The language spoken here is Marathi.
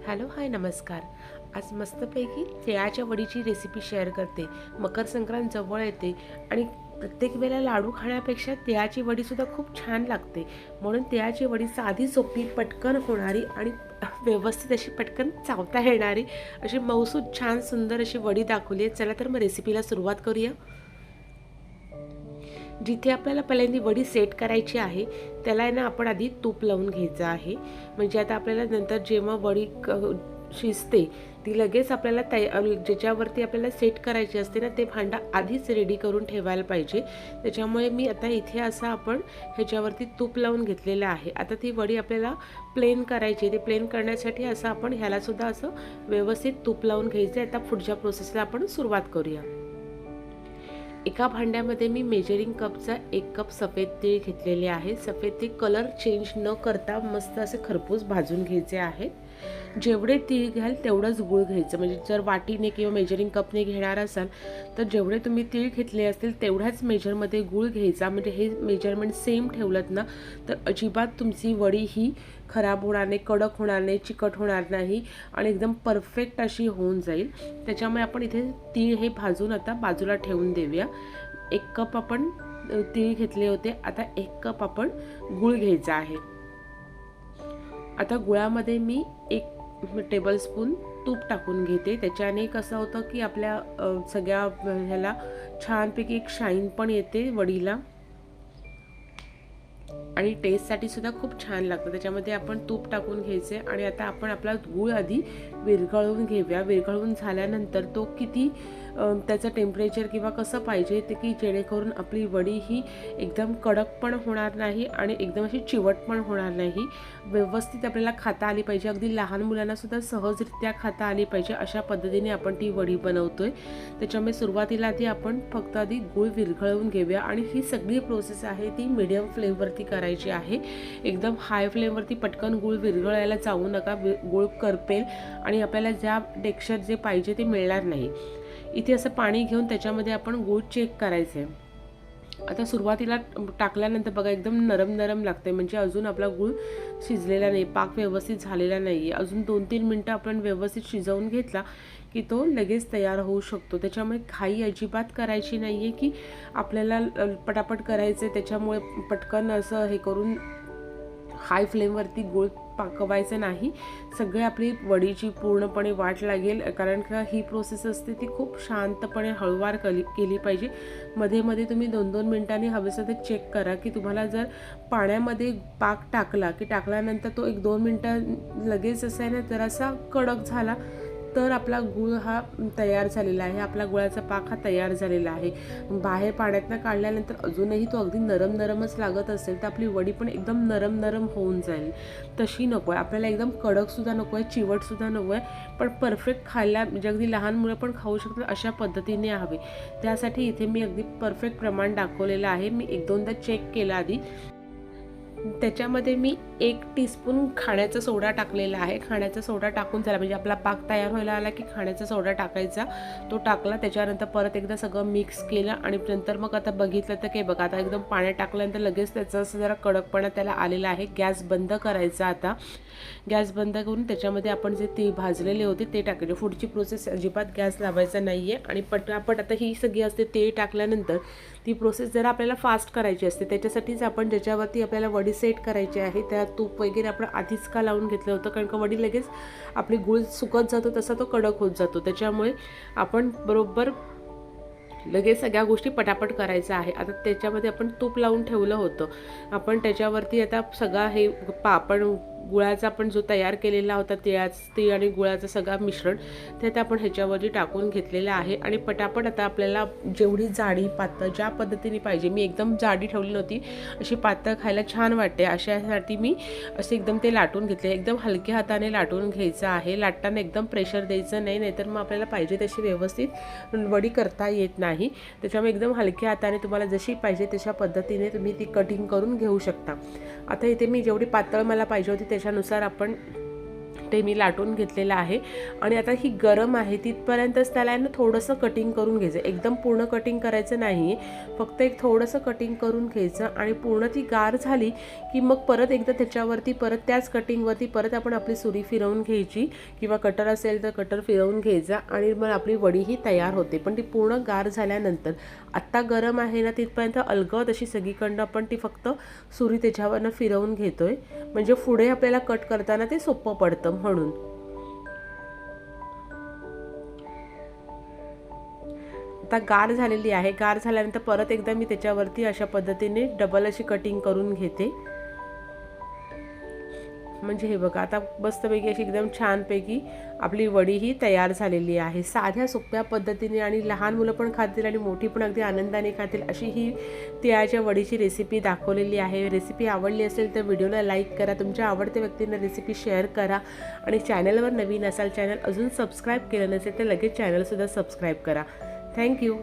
हॅलो हाय नमस्कार. आज मस्तपैकी तिळाच्या वडीची रेसिपी शेअर करते. मकर संक्रांत जवळ येते आणि प्रत्येक वेळेला लाडू खाण्यापेक्षा तिळाची वडीसुद्धा खूप छान लागते. म्हणून तिळाची वडी साधी सोपी पटकन होणारी आणि व्यवस्थित अशी पटकन चावता येणारी अशी मऊसूद छान सुंदर अशी वडी दाखवली आहे. चला तर मग रेसिपीला सुरुवात करूया. जिथे आपल्याला पहिल्यांदा वडी सेट करायची आहे त्याला आहे ना आपण आधी तूप लावून घ्यायचं आहे. म्हणजे आता आपल्याला नंतर जेव्हा वडी शिजते ती लगेच आपल्याला ज्याच्यावरती आपल्याला सेट करायची असते ना ते भांडा आधीच रेडी करून ठेवायला पाहिजे. त्याच्यामुळे मी आता इथे असं आपण ह्याच्यावरती तूप लावून घेतलेलं आहे. आता ती वडी आपल्याला प्लेन करायची. ते प्लेन करण्यासाठी असं आपण ह्यालासुद्धा असं व्यवस्थित तूप लावून घ्यायचं. आता पुढच्या प्रोसेसला आपण सुरुवात करूया. एका भांड्यामध्ये मी मेजरिंग कपचा 1 कप सफेद तीळ घेतलेले आहे. सफेद तीळ कलर चेंज न करता मस्त असे खरपूस भाजून घ्यायचे आहेत. जेवढे तीळ घ्याल तेवढंच गूळ घ्यायचं. म्हणजे जर वाटीने किंवा मेजरिंग कपने घेणार असाल तर जेवढे तुम्ही तीळ घेतले असतील तेवढ्याच मेजरमध्ये गूळ घ्यायचा. म्हणजे हे मेजरमेंट सेम ठेवलं ना तर अजिबात तुमची वडी ही खराब होणार नाही, कडक होणार नाही, चिकट होणार नाही आणि एकदम परफेक्ट अशी होऊन जाईल. त्याच्यामुळे आपण इथे तीळ हे भाजून आता बाजूला ठेवून देऊया. 1 कप आपण तीळ घेतले होते. आता 1 कप आपण गूळ घ्यायचा आहे. आता गुळामध्ये मी 1 टेबलस्पून तूप टाकून घेते. त्याच्याने कसं होतं की आपल्या सगळ्या ह्याला छानपैकी एक शाईन पण येते वडीला आणि टेस्टसाठी सुद्धा खूप छान लागतं. त्याच्यामध्ये आपण तूप टाकून घ्यायचे आणि आता आपण आपला गूळ आधी विरघळवून घेऊया. विरघळवून झाल्यानंतर तो किती त्याचं टेम्परेचर किंवा कसं पाहिजे ते की जेणेकरून आपली वडी ही एकदम कडक पण होणार नाही आणि एकदम अशी चिवट पण होणार नाही. व्यवस्थित आपल्याला खाता आली पाहिजे. अगदी लहान मुलांना सुद्धा सहजरित्या खाता आली पाहिजे अशा पद्धतीने आपण ती वडी बनवतोय. त्याच्यामुळे सुरुवातीला आधी आपण फक्त आधी गूळ विरघळवून घेऊया आणि ही सगळी प्रोसेस आहे ती मीडियम फ्लेमवरती करायची आहे. एकदम हाय फ्लेमवरती पटकन गूळ विरघळायला जाऊ नका. गूळ करपेल आणि आपल्याला ज्या टेक्स्चर जे पाहिजे ते मिळणार नाही. इथे असं पाणी घेऊन त्याच्यामध्ये आपण गूळ चेक करायचे. आता सुरुवातीला टाकल्यानंतर बघा एकदम नरम नरम लागते. म्हणजे अजून आपला गूळ शिजलेला नाही, पाक व्यवस्थित झालेला नाही. अजून 2-3 मिनटं आपण व्यवस्थित शिजवून घेतला की तो लगेच तयार होऊ शकतो. त्याच्यामुळे घाई अजिबात करायची नाही आहे की आपल्याला पटापट करायचं. त्याच्यामुळे पटकन असं हे करून हाय फ्लेमवरती गूळ पाकवायचं नाही. सगळे आपली वडीची पूर्णपणे वाट लागेल. कारण का ही प्रोसेस असते ती खूप शांतपणे हळूवार केली पाहिजे. मध्ये मध्ये तुम्ही 2-2 मिनिटांनी हवेचं ते चेक करा की तुम्हाला जर पाण्यामध्ये पाक टाकला की टाकल्यानंतर तो 1-2 मिनटं लगेच असा आहे ना जरासा कडक झाला तर आपला गूळ हा तयार झालेला आहे. आपला गुळाचा पाक हा तयार झालेला आहे. बाहेर पाण्यातनं काढल्यानंतर अजूनही तो अगदी नरम नरमच लागत असेल तर आपली वडी पण एकदम नरम नरम होऊन जाईल. तशी नको आहे आपल्याला. एकदम कडकसुद्धा नको आहे, चिवटसुद्धा नको आहे, पण परफेक्ट खायला म्हणजे अगदी लहान मुलं पण खाऊ शकतात अशा पद्धतीने हवे. त्यासाठी इथे मी अगदी परफेक्ट प्रमाण दाखवलेलं आहे. मी 1-2दा चेक केला आधी. त्याच्यामध्ये मी 1 टीस्पून खाण्याचा सोडा टाकलेला आहे. खाण्याचा सोडा टाकून झाला म्हणजे आपला पाक तयार व्हायला आला की खाण्याचा सोडा टाकायचा. तो टाकला. त्याच्यानंतर परत एकदा सगळं मिक्स केलं आणि नंतर मग आता बघितलं तर बघा आता एकदम पाण्यात टाकल्यानंतर लगेच त्याचं असं जरा कडकपणा त्याला आलेला आहे. गॅस बंद करायचा. आता गॅस बंद करून त्याच्यामध्ये आपण जे तीळ भाजलेले होते ते टाकायचे. पुढची प्रोसेस अजिबात गॅस लावायचा नाही आहे आणि पटापट आता ही सगळी असते तीळ टाकल्यानंतर ती प्रोसेस जरा आपल्याला फास्ट करायची असते. त्याच्यासाठीच आपण ज्याच्यावरती आपल्याला वडी सेट करायची आहे त्या तूप वगैरे आपण आधीच का लावून घेतलं होतं. कारण का वडी लगेच आपली गूळ सुकत जातो तसा तो कडक होत जातो. त्याच्यामुळे आपण बरोबर लगेच सगळ्या गोष्टी पटापट करायचं आहे. आता त्याच्यामध्ये आपण तूप लावून ठेवलं होतं. आपण त्याच्यावरती आता सगळा हे आपण गुळाचा आपण जो तयार केलेला होता तीळ आणि गुळाचं सगळं मिश्रण ते आता आपण ह्याच्यावरती टाकून घेतलेलं आहे आणि पटापट आता आपल्याला जेवढी जाडी पातळ ज्या पद्धतीने पाहिजे. मी एकदम जाडी ठेवली नव्हती. अशी पातळ खायला छान वाटते अशासाठी मी असे एकदम ते लाटून घेतले. एकदम हलक्या हाताने लाटून घ्यायचं आहे. लाटताना एकदम प्रेशर द्यायचं नाही, नाहीतर मग आपल्याला पाहिजे तशी व्यवस्थित वडी करता येत नाही. त्याच्यामुळे एकदम हलक्या हाताने तुम्हाला जशी पाहिजे तशा पद्धतीने तुम्ही ती कटिंग करून घेऊ शकता. आता इथे मी जेवढी पातळ मला पाहिजे होती त्याच्यानुसार आपण ते मी लाटून घेतलेलं आहे आणि आता ही गरम आहे तिथपर्यंतच त्याला आहे ना थोडंसं कटिंग करून घ्यायचं. एकदम पूर्ण कटिंग करायचं नाही, फक्त एक थोडंसं कटिंग करून घ्यायचं आणि पूर्ण ती गार झाली की मग परत एकदा त्याच्यावरती परत त्याच कटिंगवरती परत आपण आपली सुरी फिरवून घ्यायची किंवा कटर असेल तर कटर फिरवून घ्यायचा आणि मग आपली वडी ही तयार होते. पण ती पूर्ण गार झाल्यानंतर आत्ता गरम आहे ना तिथपर्यंत अलगद अशी सगळीकडनं आपण ती फक्त सुरी त्याच्यावरनं फिरवून घेतोय, म्हणजे पुढे आपल्याला कट करताना ते सोपं पडतं म्हणून. आता गार झालेली आहे. गार झाल्यानंतर परत एकदा मी त्याच्यावरती अशा पद्धतीने डबल अशी कटिंग करून घेते. म्हणजे हे बघा आता मस्तपैकी अशी एकदम छानपैकी आपली वडी ही तयार झालेली आहे. साध्या सोप्या पद्धतीने आणि लहान मुलं पण खातील आणि मोठी पण अगदी आनंदाने खातील अशी ही तिळाच्या वडीची रेसिपी दाखवलेली आहे. रेसिपी आवडली असेल तर व्हिडिओला लाईक करा, तुमच्या आवडत्या व्यक्तींना रेसिपी शेअर करा आणि चॅनलवर नवीन असाल, चॅनल अजून सबस्क्राईब केलं नसेल तर लगेच चॅनलसुद्धा सबस्क्राईब करा. थँक्यू.